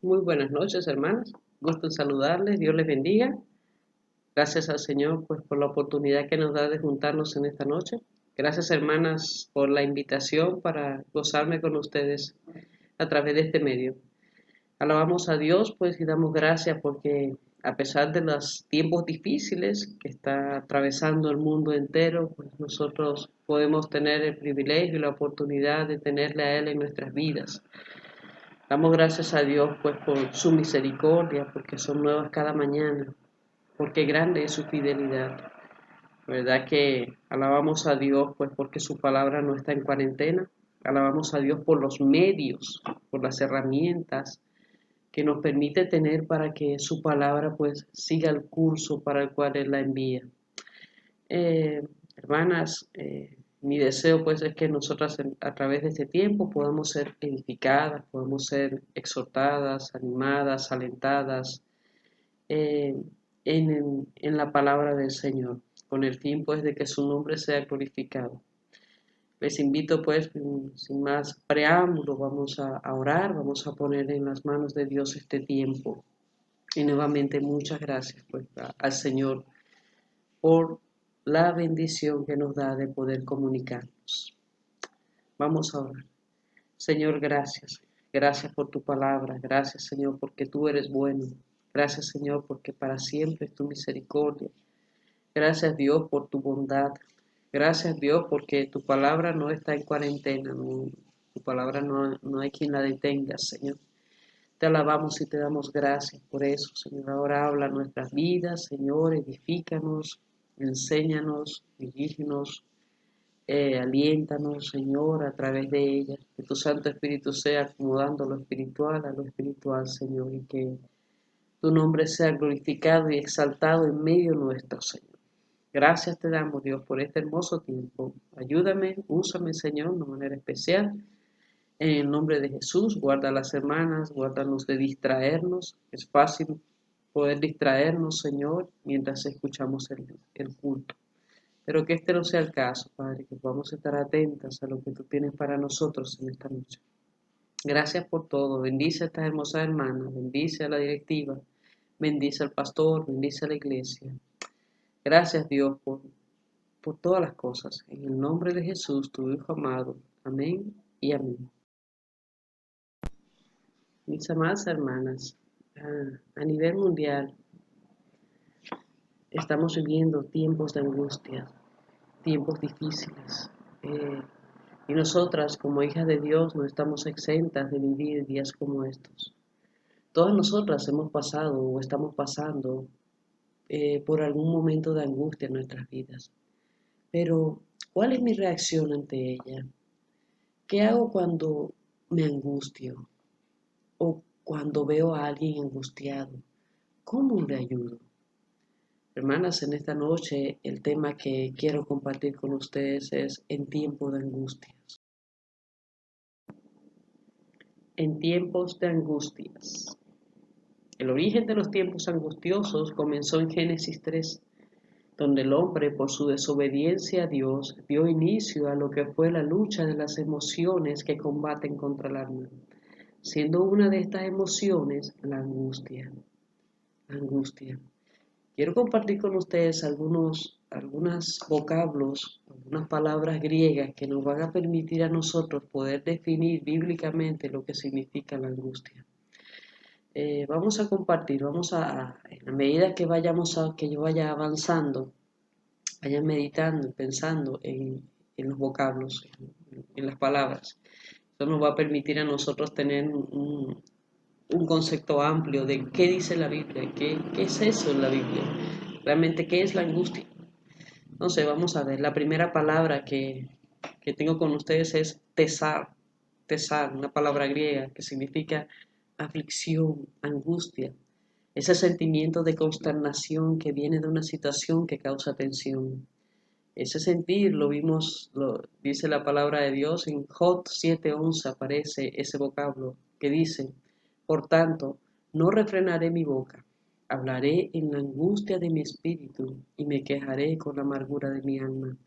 Muy buenas noches, hermanas. Gusto en saludarles. Dios les bendiga. Gracias al Señor, pues, por la oportunidad que nos da de juntarnos en esta noche. Gracias, hermanas, por la invitación para gozarme con ustedes a través de este medio. Alabamos a Dios, pues, y damos gracias porque a pesar de los tiempos difíciles que está atravesando el mundo entero, pues nosotros podemos tener el privilegio y la oportunidad de tenerle a Él en nuestras vidas. Damos gracias a Dios pues por su misericordia, porque son nuevas cada mañana, porque grande es su fidelidad. ¿Verdad que alabamos a Dios pues porque su palabra no está en cuarentena? Alabamos a Dios por los medios, por las herramientas que nos permite tener para que su palabra pues siga el curso para el cual Él la envía. Eh, Hermanas, mi deseo pues es que nosotras a través de este tiempo podamos ser edificadas, podamos ser exhortadas, animadas, alentadas eh, en la palabra del Señor, con el fin pues de que su nombre sea glorificado. Les invito pues, sin más preámbulo, vamos a orar, vamos a poner en las manos de Dios este tiempo. Y nuevamente muchas gracias pues al Señor por la bendición que nos da de poder comunicarnos. Vamos a orar. Señor, gracias. Gracias por tu palabra. Gracias, Señor, porque tú eres bueno. Gracias, Señor, porque para siempre es tu misericordia. Gracias, Dios, por tu bondad. Gracias, Dios, porque tu palabra no está en cuarentena. No, tu palabra no hay quien la detenga, Señor. Te alabamos y te damos gracias por eso, Señor. Ahora habla nuestras vidas, Señor, edifícanos, enséñanos, dirígenos, aliéntanos, Señor, a través de ellas. Que tu Santo Espíritu sea acomodando lo espiritual a lo espiritual, Señor, y que tu nombre sea glorificado y exaltado en medio nuestro, Señor. Gracias te damos, Dios, por este hermoso tiempo. Ayúdame, úsame, Señor, de manera especial. En el nombre de Jesús, guarda a las hermanas, guárdanos de distraernos. Es fácil poder distraernos, Señor, mientras escuchamos el culto. Pero que este no sea el caso, Padre, que vamos a estar atentas a lo que tú tienes para nosotros en esta noche. Gracias por todo. Bendice a estas hermosas hermanas, bendice a la directiva, bendice al pastor, bendice a la iglesia. Gracias, Dios, por todas las cosas. En el nombre de Jesús, tu Hijo amado. Amén y amén. Mis amadas hermanas, a nivel mundial estamos viviendo tiempos de angustia, tiempos difíciles. Y nosotras, como hijas de Dios, no estamos exentas de vivir días como estos. Todas nosotras hemos pasado o estamos pasando por algún momento de angustia en nuestras vidas. Pero, ¿cuál es mi reacción ante ella? ¿Qué hago cuando me angustio o cuando veo a alguien angustiado? ¿Cómo le ayudo? Hermanas, en esta noche el tema que quiero compartir con ustedes es en tiempo de angustias. En tiempos de angustias. El origen de los tiempos angustiosos comenzó en Génesis 3, donde el hombre, por su desobediencia a Dios, dio inicio a lo que fue la lucha de las emociones que combaten contra el alma, siendo una de estas emociones la angustia. La angustia. Quiero compartir con ustedes algunos vocablos, algunas palabras griegas que nos van a permitir a nosotros poder definir bíblicamente lo que significa la angustia. Vamos a compartir, en la medida que que yo vaya avanzando, vaya meditando, pensando en los vocablos, en las palabras. Eso nos va a permitir a nosotros tener un concepto amplio de qué dice la Biblia, qué es eso en la Biblia, realmente qué es la angustia. Entonces, vamos a ver, la primera palabra que tengo con ustedes es tesar, una palabra griega que significa aflicción, angustia, ese sentimiento de consternación que viene de una situación que causa tensión. Ese sentir dice la palabra de Dios, en Job 7:11 aparece ese vocablo que dice, por tanto, no refrenaré mi boca, hablaré en la angustia de mi espíritu y me quejaré con la amargura de mi alma.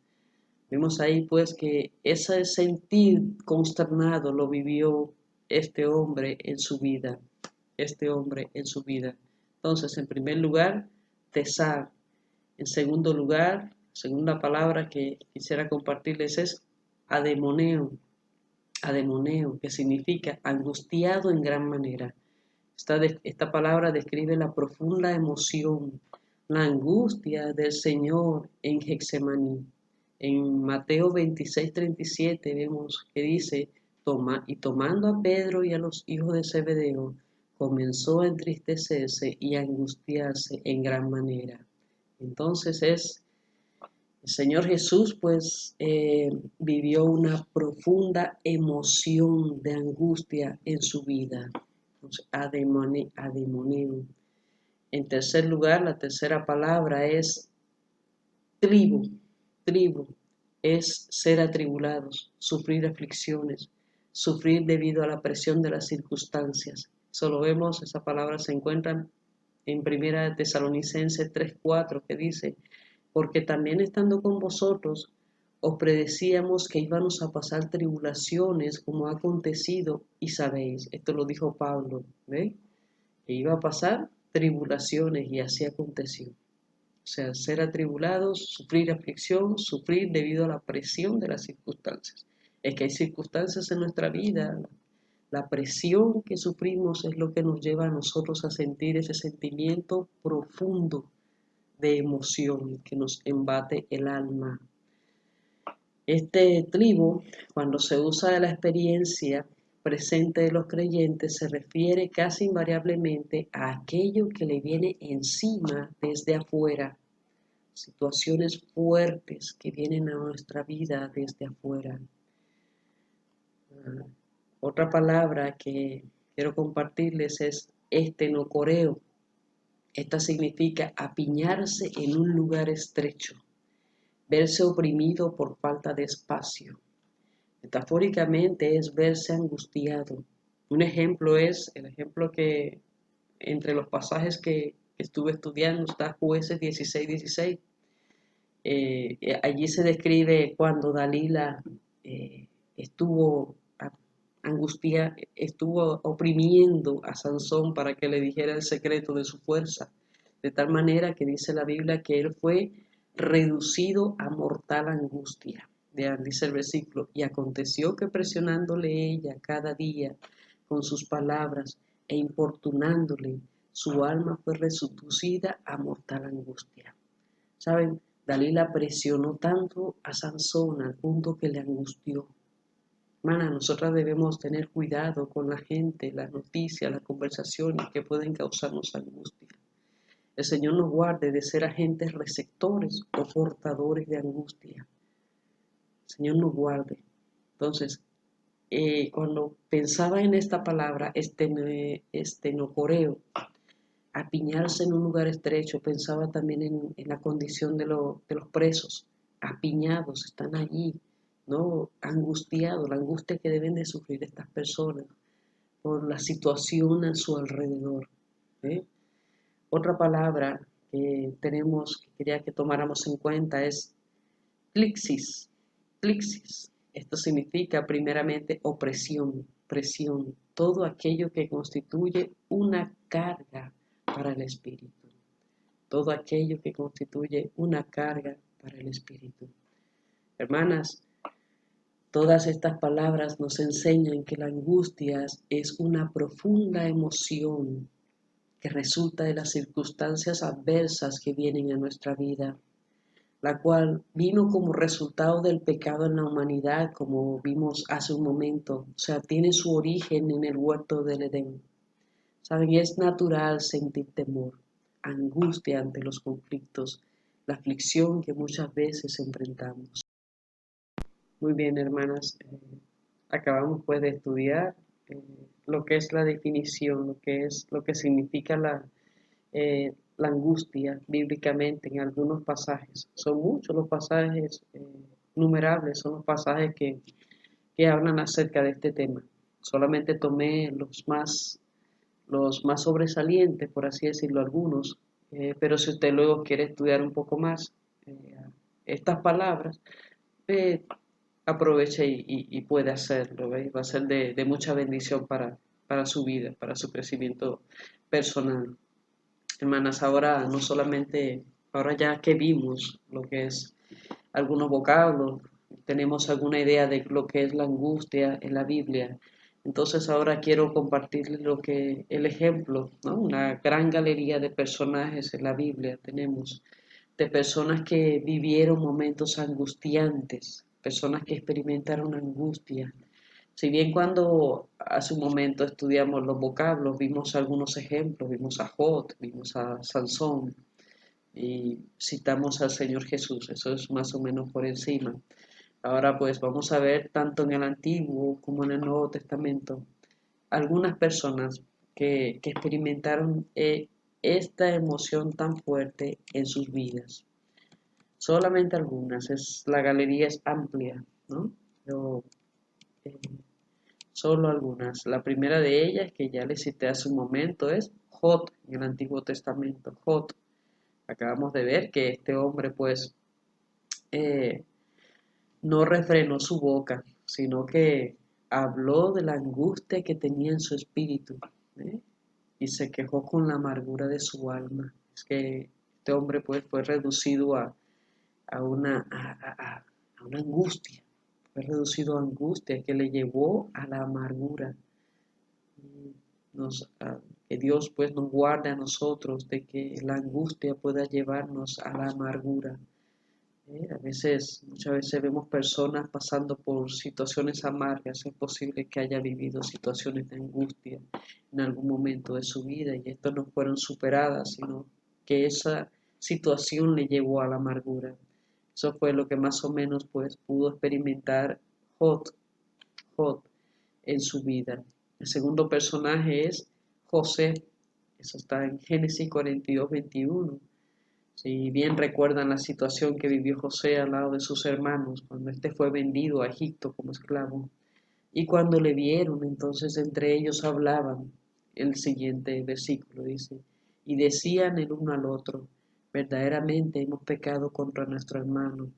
Vemos ahí pues que ese sentir consternado lo vivió este hombre en su vida. este hombre en su vida. Entonces, en primer lugar, tesar. En segundo lugar, segunda palabra que quisiera compartirles es ademoneo. Ademoneo, que significa angustiado en gran manera. Esta palabra describe la profunda emoción, la angustia del Señor en Getsemaní. En Mateo 26:37 vemos que dice, y tomando a Pedro y a los hijos de Zebedeo, comenzó a entristecerse y a angustiarse en gran manera. Entonces el Señor Jesús pues vivió una profunda emoción de angustia en su vida. Entonces, ademoneo. En tercer lugar, la tercera palabra es tribu. Tribu es ser atribulados, sufrir aflicciones, sufrir debido a la presión de las circunstancias. Solo vemos, esa palabra se encuentra en Primera Tesalonicenses 3:4, que dice, porque también estando con vosotros, os predecíamos que íbamos a pasar tribulaciones como ha acontecido y sabéis. Esto lo dijo Pablo, ¿ve? Que iba a pasar tribulaciones y así aconteció. O sea, ser atribulados, sufrir aflicción, sufrir debido a la presión de las circunstancias. Es que hay circunstancias en nuestra vida, la presión que sufrimos es lo que nos lleva a nosotros a sentir ese sentimiento profundo de emoción que nos embate el alma. Este tribu, cuando se usa de la experiencia presente de los creyentes, se refiere casi invariablemente a aquello que le viene encima desde afuera, situaciones fuertes que vienen a nuestra vida desde afuera. Otra palabra que quiero compartirles es estenocoreo. Esta significa apiñarse en un lugar estrecho, verse oprimido por falta de espacio. Metafóricamente es verse angustiado. Un ejemplo es el ejemplo que entre los pasajes que estuve estudiando está Jueces 16:16. Allí se describe cuando Dalila estuvo estuvo oprimiendo a Sansón para que le dijera el secreto de su fuerza, de tal manera que dice la Biblia que él fue reducido a mortal angustia. Dice el versículo, y aconteció que presionándole ella cada día con sus palabras e importunándole, su alma fue reducida a mortal angustia. ¿Saben? Dalila presionó tanto a Sansón al punto que le angustió. Hermana, nosotras debemos tener cuidado con la gente, las noticias, las conversaciones que pueden causarnos angustia. El Señor nos guarde de ser agentes receptores o portadores de angustia. El Señor nos guarde. Entonces, cuando pensaba en esta palabra, estenocoreo, apiñarse en un lugar estrecho, pensaba también en la condición de los presos, apiñados, están allí, ¿no? Angustiados, la angustia que deben de sufrir estas personas por la situación a su alrededor. ¿Eh? Otra palabra que quería que tomáramos en cuenta es plixis. Plixis. Esto significa primeramente opresión, presión, todo aquello que constituye una carga para el espíritu. Todo aquello que constituye una carga para el espíritu. Hermanas, todas estas palabras nos enseñan que la angustia es una profunda emoción que resulta de las circunstancias adversas que vienen a nuestra vida, la cual vino como resultado del pecado en la humanidad, como vimos hace un momento. O sea, tiene su origen en el huerto del Edén. Saben, es natural sentir temor, angustia ante los conflictos, la aflicción que muchas veces enfrentamos. Muy bien, hermanas, acabamos pues de estudiar lo que es la definición, lo que significa la angustia bíblicamente en algunos pasajes. Son muchos los pasajes numerables, son los pasajes que hablan acerca de este tema. Solamente tomé los más sobresalientes, por así decirlo, algunos, pero si usted luego quiere estudiar un poco más estas palabras, aproveche y puede hacerlo, ¿veis? Va a ser de mucha bendición para para su vida, para su crecimiento personal. Hermanas, ahora no solamente, ahora ya que vimos lo que es algunos vocablos, tenemos alguna idea de lo que es la angustia en la Biblia. Entonces ahora quiero compartirles lo que el ejemplo, ¿no? Una gran galería de personajes en la Biblia tenemos, de personas que vivieron momentos angustiantes, personas que experimentaron angustia. Si bien cuando hace un momento estudiamos los vocablos, vimos algunos ejemplos, vimos a Job, vimos a Sansón y citamos al Señor Jesús, eso es más o menos por encima. Ahora pues vamos a ver tanto en el Antiguo como en el Nuevo Testamento algunas personas que experimentaron esta emoción tan fuerte en sus vidas. Solamente algunas, la galería es amplia, ¿no? Pero eh, solo algunas. La primera de ellas, que ya les cité hace un momento, es Job en el Antiguo Testamento. Job. Acabamos de ver que este hombre pues eh, no refrenó su boca, sino que habló de la angustia que tenía en su espíritu, ¿eh? Y se quejó con la amargura de su alma. Es que este hombre pues fue reducido a a una angustia, fue reducido a angustia que le llevó a la amargura. Nos, que Dios pues nos guarde a nosotros de que la angustia pueda llevarnos a la amargura. A veces, muchas veces vemos personas pasando por situaciones amargas. Es posible que haya vivido situaciones de angustia en algún momento de su vida y estas no fueron superadas, sino que esa situación le llevó a la amargura. Eso fue lo que más o menos pues pudo experimentar Job, Job en su vida. El segundo personaje es José. Eso está en Génesis 42:21. Si bien recuerdan la situación que vivió José al lado de sus hermanos cuando éste fue vendido a Egipto como esclavo, y cuando le vieron, entonces entre ellos hablaban, el siguiente versículo dice, y decían el uno al otro, verdaderamente hemos pecado contra nuestro hermano,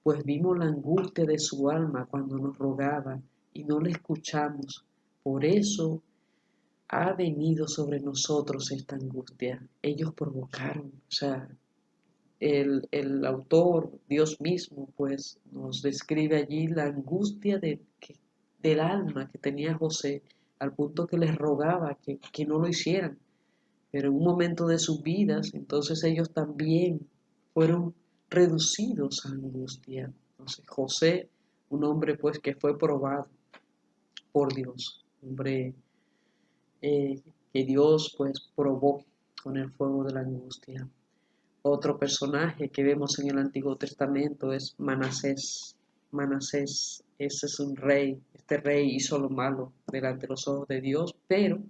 pues vimos la angustia de su alma cuando nos rogaba y no le escuchamos. Por eso ha venido sobre nosotros esta angustia. Ellos provocaron, o sea, el autor, Dios mismo, pues nos describe allí la angustia del alma que tenía José, al punto que les rogaba que no lo hicieran. Pero en un momento de sus vidas, entonces ellos también fueron reducidos a angustia. Entonces José, un hombre pues que fue probado por Dios, un hombre que Dios pues probó con el fuego de la angustia. Otro personaje que vemos en el Antiguo Testamento es Manasés. Manasés, ese es un rey. Este rey hizo lo malo delante de los ojos de Dios, pero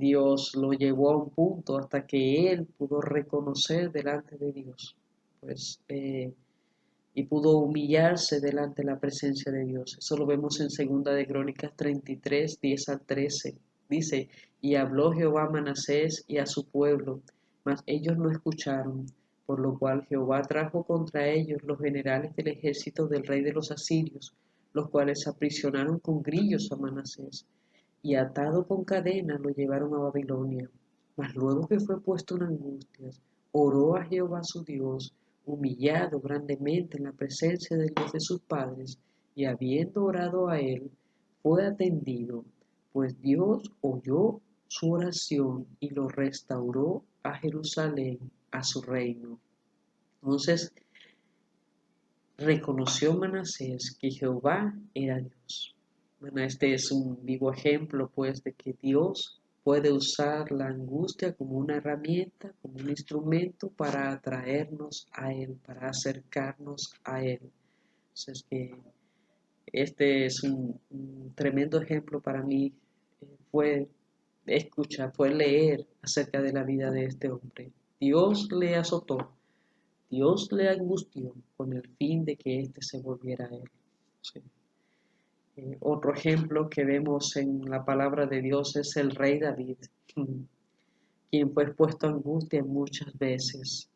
Dios lo llevó a un punto hasta que él pudo reconocer delante de Dios, pues, y pudo humillarse delante de la presencia de Dios. Eso lo vemos en Segunda de Crónicas 33, 10 al 13. Dice, y habló Jehová a Manasés y a su pueblo, mas ellos no escucharon, por lo cual Jehová trajo contra ellos los generales del ejército del rey de los asirios, los cuales aprisionaron con grillos a Manasés, y atado con cadenas lo llevaron a Babilonia. Mas luego que fue puesto en angustias, oró a Jehová su Dios, humillado grandemente en la presencia del Dios de sus padres, y habiendo orado a él, fue atendido, pues Dios oyó su oración y lo restauró a Jerusalén, a su reino. Entonces reconoció Manasés que Jehová era Dios. Bueno, este es un vivo ejemplo, pues, de que Dios puede usar la angustia como una herramienta, como un instrumento para atraernos a Él, para acercarnos a Él. Entonces, que este es un tremendo ejemplo para mí. Fue fue leer acerca de la vida de este hombre. Dios le azotó, Dios le angustió con el fin de que éste se volviera a Él. Sí. Otro ejemplo que vemos en la palabra de Dios es el rey David, quien fue expuesto a angustia muchas veces.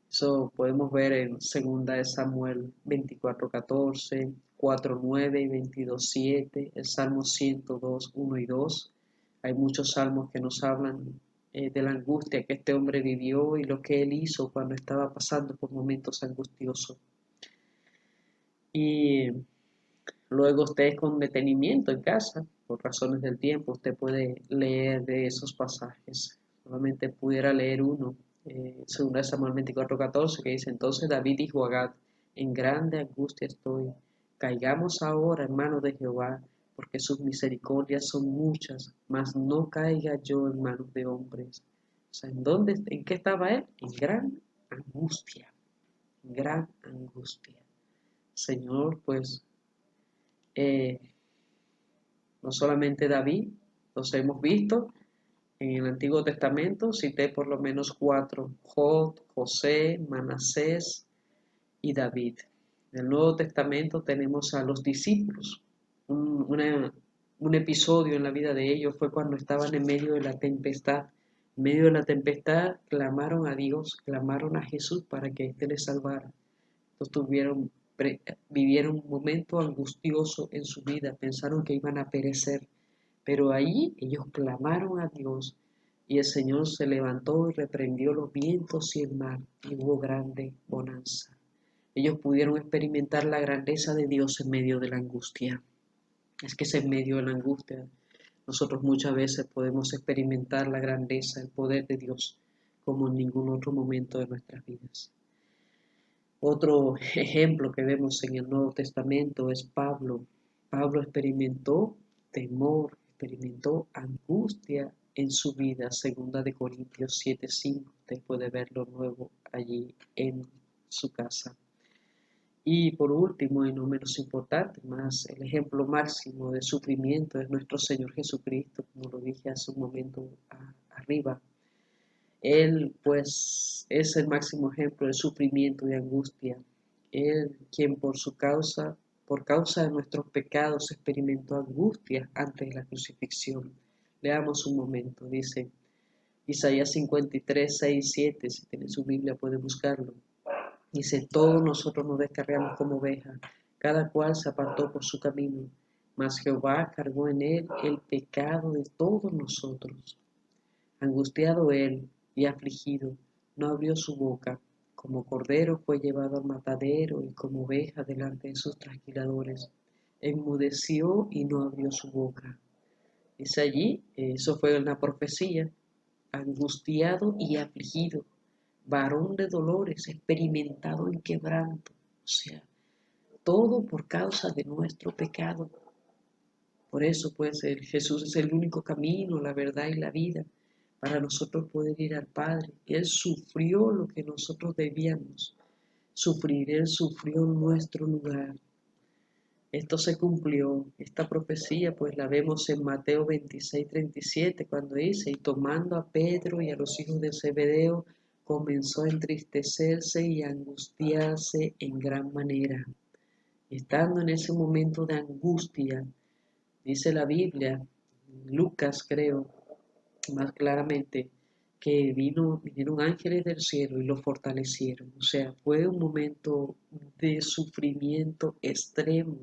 Eso podemos ver en 2 de Samuel 24:14, 4:9 y 22:7, el Salmo 102, 1 y 2. Hay muchos salmos que nos hablan de la angustia que este hombre vivió y lo que él hizo cuando estaba pasando por momentos angustiosos. Y luego usted con detenimiento en casa, por razones del tiempo, usted puede leer de esos pasajes. Solamente pudiera leer uno, 2 Samuel 24:14, que dice: entonces David dijo a Gad: en grande angustia estoy, caigamos ahora en manos de Jehová, porque sus misericordias son muchas, mas no caiga yo en manos de hombres. O sea, ¿en qué estaba él? En gran angustia. Señor, pues, eh, no solamente David, los hemos visto en el Antiguo Testamento, cité por lo menos 4: Job, José, Manasés y David. En el Nuevo Testamento tenemos a los discípulos. Un episodio en la vida de ellos fue cuando estaban en medio de la tempestad. En medio de la tempestad clamaron a Dios, clamaron a Jesús para que éste les salvara. Entonces vivieron un momento angustioso en su vida, pensaron que iban a perecer, pero allí ellos clamaron a Dios y el Señor se levantó y reprendió los vientos y el mar y hubo grande bonanza. Ellos pudieron experimentar la grandeza de Dios en medio de la angustia. Es que es en medio de la angustia. Nosotros muchas veces podemos experimentar la grandeza, el poder de Dios como en ningún otro momento de nuestras vidas. Otro ejemplo que vemos en el Nuevo Testamento es Pablo. Pablo experimentó temor, experimentó angustia en su vida, 2 Corintios 7:5. Usted puede verlo luego allí en su casa. Y por último, y no menos importante, más el ejemplo máximo de sufrimiento es nuestro Señor Jesucristo, como lo dije hace un momento arriba. Él, pues, es el máximo ejemplo de sufrimiento y angustia. Él, quien por causa de nuestros pecados, experimentó angustia antes de la crucifixión. Leamos un momento, dice Isaías 53:6-7, si tiene su Biblia puede buscarlo. Dice: todos nosotros nos descarriamos como ovejas, cada cual se apartó por su camino, mas Jehová cargó en él el pecado de todos nosotros. Angustiado él y afligido, no abrió su boca. Como cordero fue llevado al matadero y como oveja delante de sus trasquiladores. Enmudeció y no abrió su boca. Dice allí, eso fue una profecía. Angustiado y afligido, varón de dolores, experimentado en quebranto. O sea, todo por causa de nuestro pecado. Por eso, pues, Jesús es el único camino, la verdad y la vida para nosotros poder ir al Padre. Él sufrió lo que nosotros debíamos sufrir. Él sufrió en nuestro lugar. Esto se cumplió. Esta profecía, pues, la vemos en Mateo 26:37, cuando dice: y tomando a Pedro y a los hijos de Zebedeo, comenzó a entristecerse y a angustiarse en gran manera. Estando en ese momento de angustia, dice la Biblia, Lucas creo, más claramente, que vinieron ángeles del cielo y lo fortalecieron. O sea, fue un momento de sufrimiento extremo,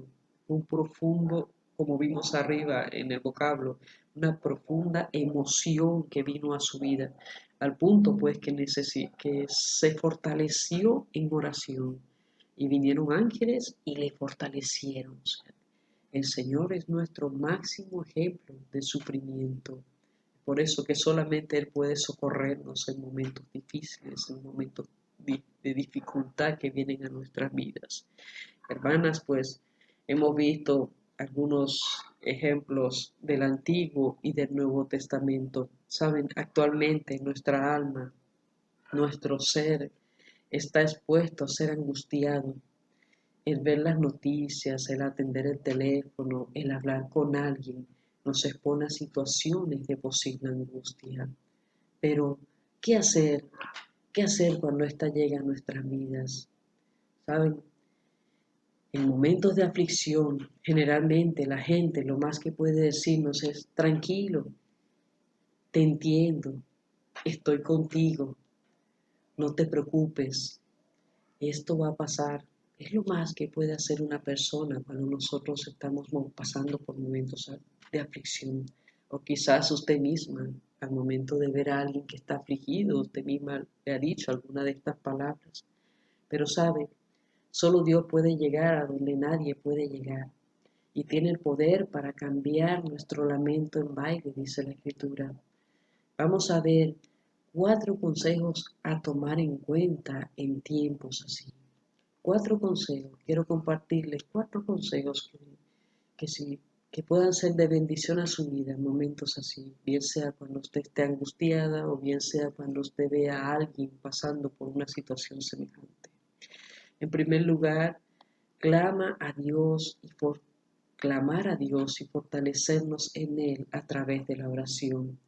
un profundo, como vimos arriba en el vocablo, una profunda emoción que vino a su vida, al punto pues que se fortaleció en oración y vinieron ángeles y le fortalecieron. O sea, el Señor es nuestro máximo ejemplo de sufrimiento. Por eso que solamente Él puede socorrernos en momentos difíciles, en momentos de dificultad que vienen a nuestras vidas. Hermanas, pues hemos visto algunos ejemplos del Antiguo y del Nuevo Testamento. Saben, actualmente nuestra alma, nuestro ser, está expuesto a ser angustiado. El ver las noticias, el atender el teléfono, el hablar con alguien, nos expone a situaciones de posible angustia. Pero, ¿qué hacer? ¿Qué hacer cuando ésta llega a nuestras vidas? ¿Saben? En momentos de aflicción, generalmente la gente lo más que puede decirnos es: tranquilo, te entiendo, estoy contigo, no te preocupes, esto va a pasar. Es lo más que puede hacer una persona cuando nosotros estamos pasando por momentos de aflicción O quizás usted misma, al momento de ver a alguien que está afligido, usted misma le ha dicho alguna de estas palabras. Pero sabe, solo Dios puede llegar a donde nadie puede llegar. Y tiene el poder para cambiar nuestro lamento en baile, dice la Escritura. Vamos a ver 4 consejos a tomar en cuenta en tiempos así. 4 consejos. Quiero compartirles 4 consejos que, sí, que puedan ser de bendición a su vida en momentos así. Bien sea cuando usted esté angustiada o bien sea cuando usted vea a alguien pasando por una situación semejante. En primer lugar, clamar a Dios y fortalecernos en Él a través de la oración.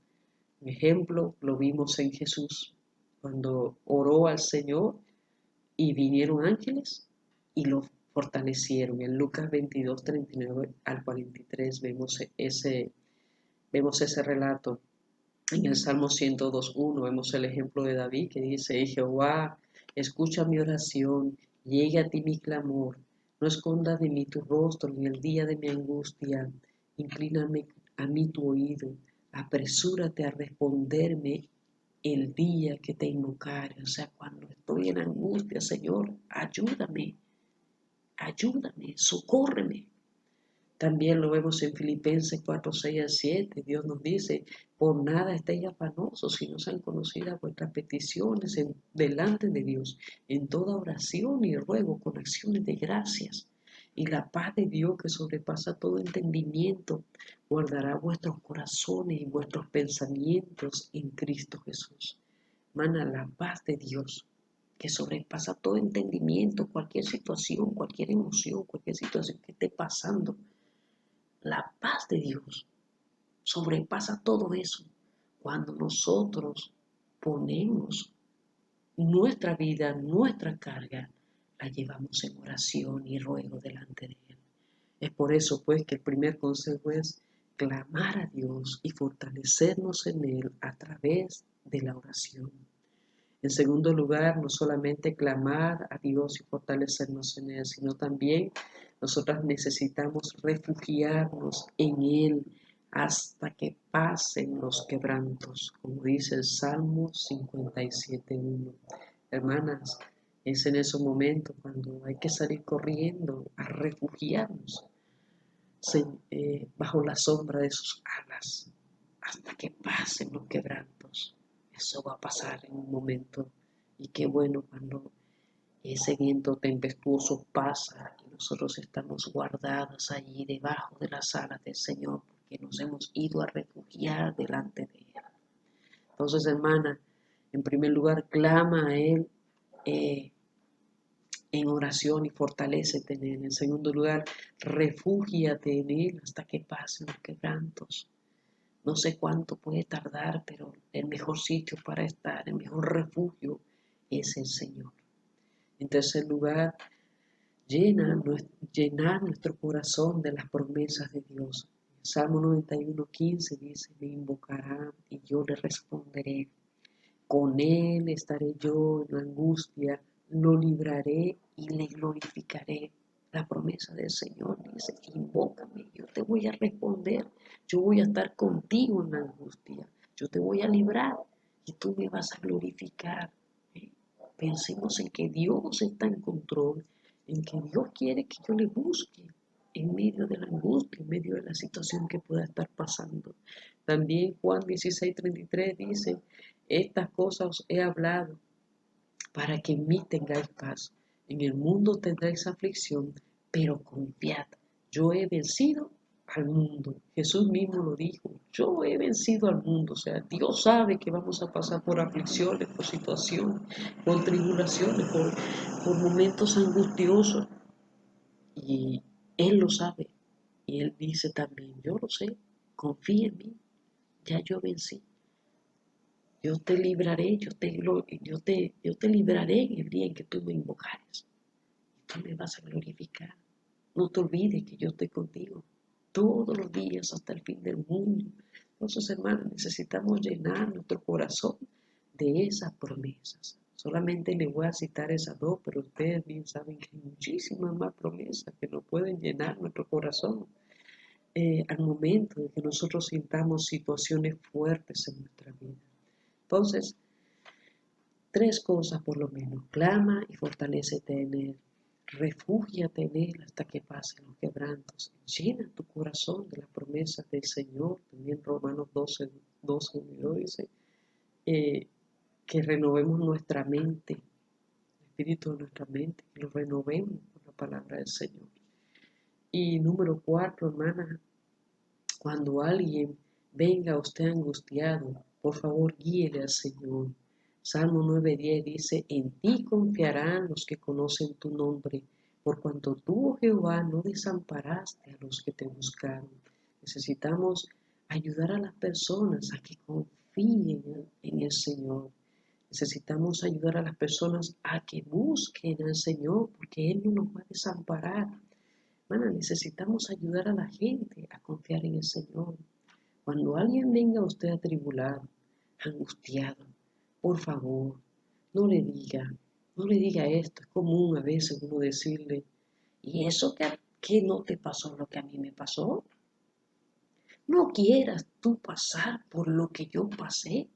Un ejemplo lo vimos en Jesús, cuando oró al Señor y vinieron ángeles y lo fortalecieron. En Lucas 22, 39 al 43 vemos ese relato. En el Salmo 102.1 vemos el ejemplo de David que dice: Jehová, escucha mi oración, llegue a ti mi clamor, no escondas de mí tu rostro en el día de mi angustia, inclíname a mí tu oído, apresúrate a responderme el día que te invocare. O sea, cuando estoy en angustia, Señor, ayúdame, socórreme. También lo vemos en Filipenses 4, 6 al 7. Dios nos dice: por nada estéis afanosos, si no sean conocidas vuestras peticiones delante de Dios, en toda oración y ruego con acciones de gracias. Y la paz de Dios, que sobrepasa todo entendimiento, guardará vuestros corazones y vuestros pensamientos en Cristo Jesús. Mana, la paz de Dios, que sobrepasa todo entendimiento, cualquier situación, cualquier emoción, cualquier situación que esté pasando. La paz de Dios sobrepasa todo eso cuando nosotros ponemos nuestra vida, nuestra carga, la llevamos en oración y ruego delante de Él. Es por eso pues que el primer consejo es clamar a Dios y fortalecernos en Él a través de la oración. En segundo lugar, no solamente clamar a Dios y fortalecernos en Él, sino también nosotras necesitamos refugiarnos en Él hasta que pasen los quebrantos, como dice el Salmo 57.1. Hermanas, es en esos momentos cuando hay que salir corriendo a refugiarnos bajo la sombra de sus alas, hasta que pasen los quebrantos. Eso va a pasar en un momento. Y qué bueno cuando ese viento tempestuoso pasa y nosotros estamos guardados allí debajo de las alas del Señor, porque nos hemos ido a refugiar delante de Él. Entonces, hermana, en primer lugar, clama a Él en oración y fortalécete en Él. En segundo lugar, refúgiate en Él hasta que pasen los quebrantos. No sé cuánto puede tardar, pero el mejor sitio para estar, el mejor refugio es el Señor. En tercer lugar, llenar nuestro corazón de las promesas de Dios. Salmo 91:15 dice: me invocará y yo le responderé. Con él estaré yo en la angustia, lo libraré y le glorificaré. La promesa del Señor dice: invócame, yo te voy a responder, yo voy a estar contigo en la angustia, yo te voy a librar y tú me vas a glorificar. Pensemos en que Dios está en control, en que Dios quiere que yo le busque en medio de la angustia, en medio de la situación que pueda estar pasando. También Juan 16:33 dice: estas cosas os he hablado para que en mí tengáis paz. En el mundo tendréis aflicción, pero confiad, yo he vencido al mundo. Jesús mismo lo dijo: yo he vencido al mundo. O sea, Dios sabe que vamos a pasar por aflicciones, por situaciones, por tribulaciones, por momentos angustiosos. Y Él lo sabe. Y Él dice también: yo lo sé, confía en mí, ya yo vencí. Yo te libraré, yo te libraré en el día en que tú me invocares. Y tú me vas a glorificar. No te olvides que yo estoy contigo todos los días hasta el fin del mundo. Entonces, hermanos, necesitamos llenar nuestro corazón de esas promesas. Solamente les voy a citar esas dos, pero ustedes bien saben que hay muchísimas más promesas que nos pueden llenar nuestro corazón. al momento de que nosotros sintamos situaciones fuertes en nuestra vida. Entonces, 3 cosas por lo menos: clama y fortalécete en Él, refúgiate en Él hasta que pasen los quebrantos, llena tu corazón de las promesas del Señor. También Romanos 12:1 dice que renovemos nuestra mente, el espíritu de nuestra mente, que lo renovemos con la palabra del Señor. Y número 4, hermana, cuando alguien venga a usted angustiado, por favor guíele al Señor. Salmo 9:10 dice: en ti confiarán los que conocen tu nombre, por cuanto tú, oh Jehová, no desamparaste a los que te buscaron. Necesitamos ayudar a las personas a que confíen en el Señor. Necesitamos ayudar a las personas a que busquen al Señor, porque Él no nos va a desamparar. Hermana, necesitamos ayudar a la gente a confiar en el Señor. Cuando alguien venga a usted atribulado, angustiado, por favor, no le diga, no le diga esto. Es común a veces uno decirle: ¿y eso que no te pasó lo que a mí me pasó? ¿No quieras tú pasar por lo que yo pasé?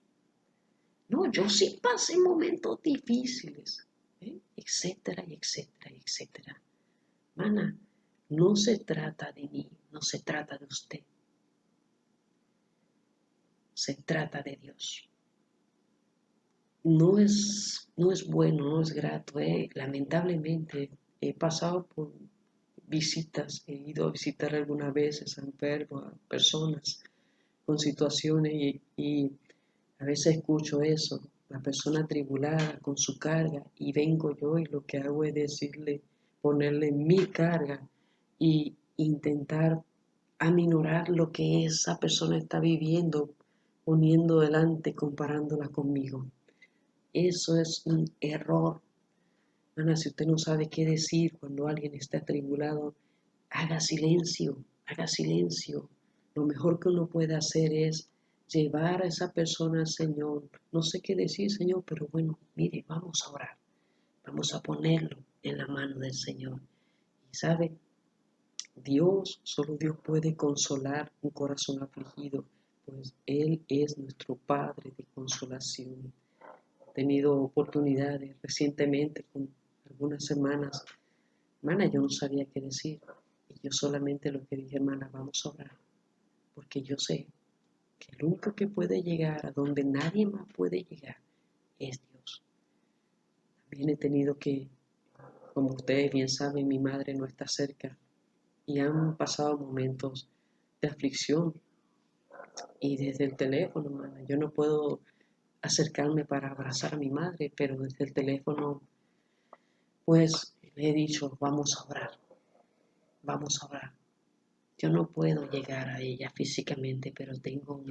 No, yo sí pasé momentos difíciles, etcétera, y etcétera, y etcétera. Hermana, no se trata de mí, no se trata de usted, se trata de Dios. No es bueno, no es grato. Lamentablemente he pasado por visitas, he ido a visitar algunas veces a enfermos, a personas con situaciones y a veces escucho eso, la persona atribulada con su carga, y vengo yo y lo que hago es decirle, ponerle mi carga y intentar aminorar lo que esa persona está viviendo, poniendo delante, comparándola conmigo. Eso es un error. Ana, si usted no sabe qué decir cuando alguien está atribulado, haga silencio, haga silencio. Lo mejor que uno puede hacer es llevar a esa persona al Señor. No sé qué decir, Señor, pero bueno, mire, vamos a orar. Vamos a ponerlo en la mano del Señor. Y sabe, solo Dios puede consolar un corazón afligido, pues Él es nuestro Padre de consolación. He tenido oportunidades recientemente con algunas semanas. Hermana, yo no sabía qué decir. Y yo solamente lo que dije: hermana, vamos a orar. Porque yo sé que el único que puede llegar a donde nadie más puede llegar es Dios. También he tenido que, como ustedes bien saben, mi madre no está cerca y han pasado momentos de aflicción. Y desde el teléfono, hermana, yo no puedo acercarme para abrazar a mi madre, pero desde el teléfono, pues le he dicho: vamos a orar, vamos a orar. Yo no puedo llegar a ella físicamente, pero tenemos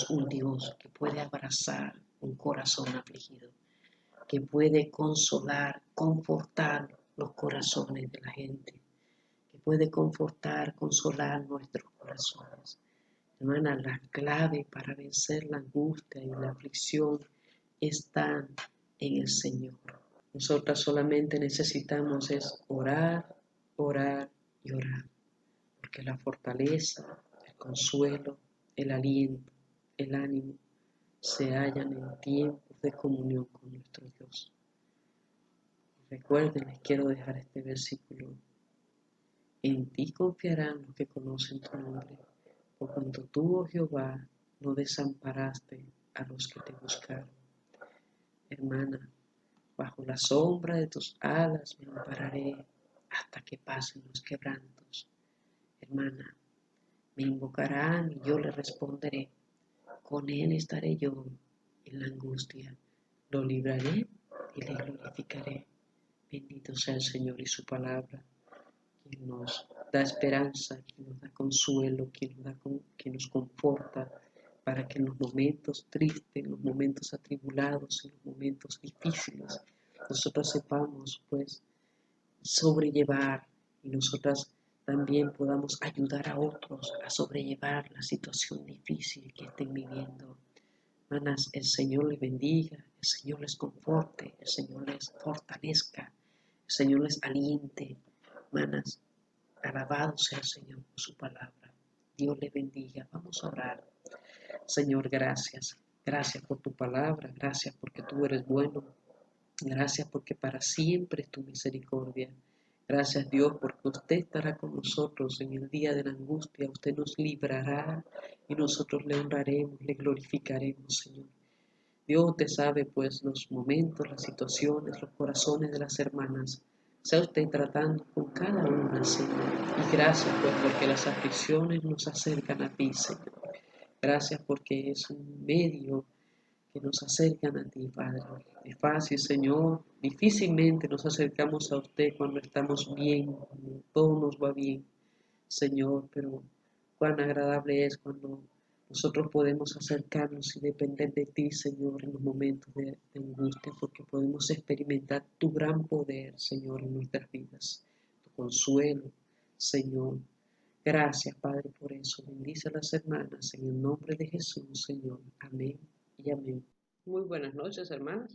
un Dios que puede abrazar un corazón afligido, que puede consolar, confortar los corazones de la gente, que puede confortar, consolar nuestros corazones. Hermana, la clave para vencer la angustia y la aflicción está en el Señor. Nosotras solamente necesitamos es orar, orar y orar, porque la fortaleza, el consuelo, el aliento, el ánimo se hallan en tiempos de comunión con nuestro Dios. Recuerden, les quiero dejar este versículo: en ti confiarán los que conocen tu nombre, por cuanto tú, oh Jehová, no desamparaste a los que te buscaron. Hermana, bajo la sombra de tus alas me ampararé hasta que pasen los quebrantos. Hermana, me invocarán y yo le responderé. Con él estaré yo en la angustia. Lo libraré y le glorificaré. Bendito sea el Señor y su palabra, quien nos da esperanza, quien nos da consuelo, quien nos conforta, para que en los momentos tristes, en los momentos atribulados, en los momentos difíciles, nosotros sepamos pues sobrellevar, y nosotras también podamos ayudar a otros a sobrellevar la situación difícil que estén viviendo. Hermanas, el Señor les bendiga, el Señor les conforte, el Señor les fortalezca, el Señor les aliente. Hermanas, alabado sea el Señor por su palabra. Dios les bendiga. Vamos a orar. Señor, gracias. Gracias por tu palabra. Gracias porque tú eres bueno. Gracias porque para siempre es tu misericordia. Gracias Dios porque usted estará con nosotros en el día de la angustia. Usted nos librará y nosotros le honraremos, le glorificaremos, Señor. Dios usted sabe pues los momentos, las situaciones, los corazones de las hermanas. Sea usted tratando con cada una, Señor. Y gracias pues porque las aflicciones nos acercan a ti, Señor. Gracias porque es un medio que nos acercan a ti, Padre. Es fácil, Señor. Difícilmente nos acercamos a usted cuando estamos bien, cuando todo nos va bien, Señor, pero cuán agradable es cuando nosotros podemos acercarnos y depender de ti, Señor, en los momentos de angustia, porque podemos experimentar tu gran poder, Señor, en nuestras vidas, tu consuelo, Señor. Gracias, Padre, por eso. Bendice a las hermanas en el nombre de Jesús, Señor. Amén y amén. Muy buenas noches, hermanas.